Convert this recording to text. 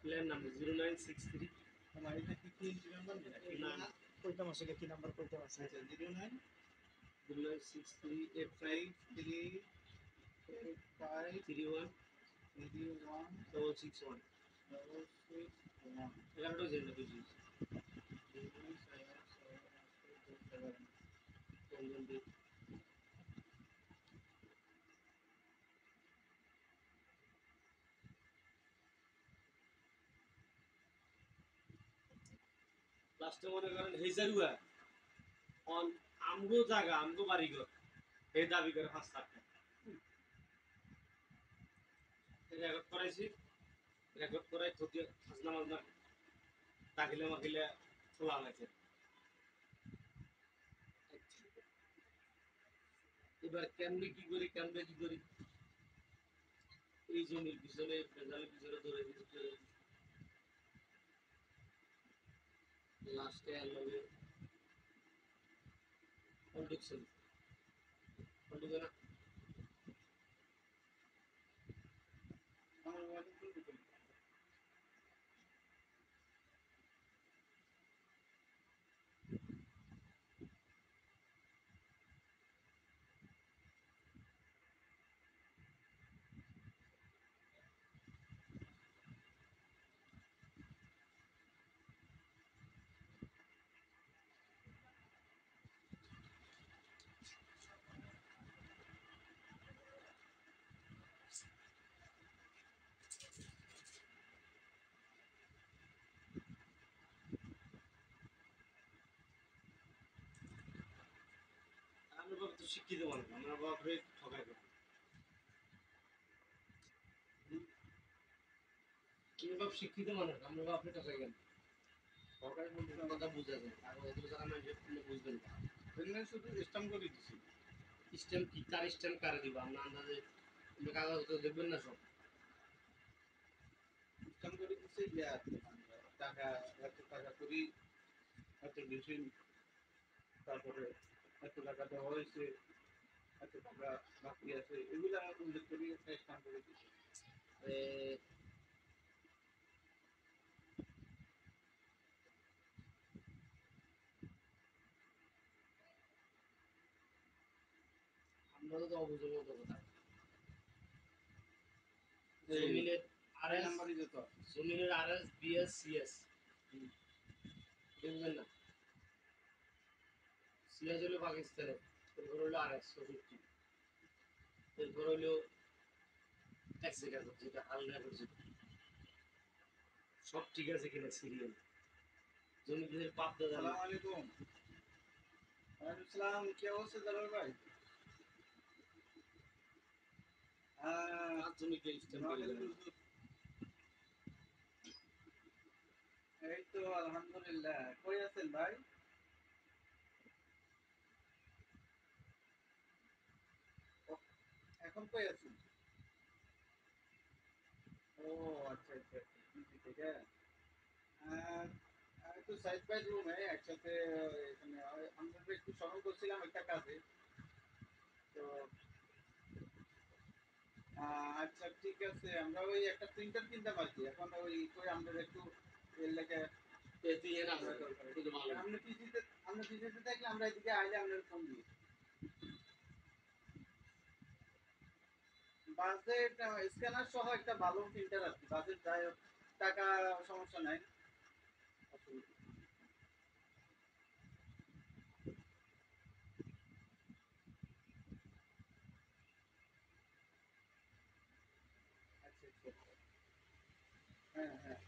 Plan number 0963 আমার এটা কি নাম্বার না না কইতাম আসলে কি নাম্বার কইতাম আছে আচ্ছা 09 0963 85 31 31 661 661 11টা জেন্ডা বুঝি কোনজন দি লাস্টে মনে করেন হেজারুয়া অন আমগো জায়গা আমগো বাড়িঘর এই দাবি করে 5 লাখ টাকা রেকর্ড করাইছি রেকর্ড করাই থতি খাজনা মাজনা তাকিলে মাকিলে খোলা হয়েছে এবার কেমনে কি করি কেমনে কি করি এই জমির পিছনে ভেজালের পিছনে ধরে দিতে লাস্টে লগে কন্ডিকশন কন্ডিকশন আমার মোবাইল কোন আমার বাপ তো শিক্ষিত মানুষ আমার বাপরে ঠকাই করে আমার বাপ শিক্ষিত মানুষ আমার বাপরে ঠকাই গেল সরকার বলতে কথা বুঝা যায় আর এগুলো যারা না বুঝবেন না প্রেগনেন্ট শুধু স্ট্যাম্প করে দিছি স্ট্যাম্প কি কার স্ট্যাম্প কারে দিব আমরা আন্দাজে কাগজ তো দেখবেন না সব স্ট্যাম্প করে দিছি ইয়া টাকা এত টাকা করি এত বেশি তারপরে এত টাকা দেওয়া হয়েছে এত টাকা বাকি আছে এগুলো আমার উল্লেখ করি স্ট্যাম্প করে দিছি এ, আমরা তো অবুঝের মতো কথা জমিনের এই আরএস নাম্বারই যেত জমিনের আরএস বিএস সিএস বুঝবেন না সিএস হলো পাকিস্তানের এরপর হলো আরএস 64 এরপর হলো এক্সিকার যেটা আলগা করছে সব ঠিক আছে কিনা সিরিয়াল জমিদের পাপ দাদা আসসালামু আলাইকুম ওয়ালাইকুম আসসালাম কি অবস্থা জালাল ভাই হ্যাঁ পাঁচ জমিকে স্ট্যাম্প করে নোয়াখালী দেবেন হুজুর। এই তো আলহামদুলিল্লাহ কই আছেন ভাই ও, এখন কই আছেন ও আচ্ছা আচ্ছা আচ্ছা পিজি থেকে আহ, একটু সাইড বাই রুমে একসাথে এখানে আমরা একটু স্মরণ করছিলাম একটা কাজে তো আচ্ছা ঠিক আছে আমরা ওই একটা প্রিন্টার কিনতাম আর কি এখন ওই কই আমরা একটু এর লেগে এতে এর আছে আমরা দরকার শুধু ভালো আমরা পিজিতে থাকলে আমরা এদিকে আইলে আমরা ফোন দিই বাজেট স্ক্যানার সহ একটা ভালো প্রিন্টার আর কি বাজেট যাই হোক, টাকা সমস্যা নাই অসুবিধা আচ্ছা আচ্ছা হ্যাঁ হ্যাঁ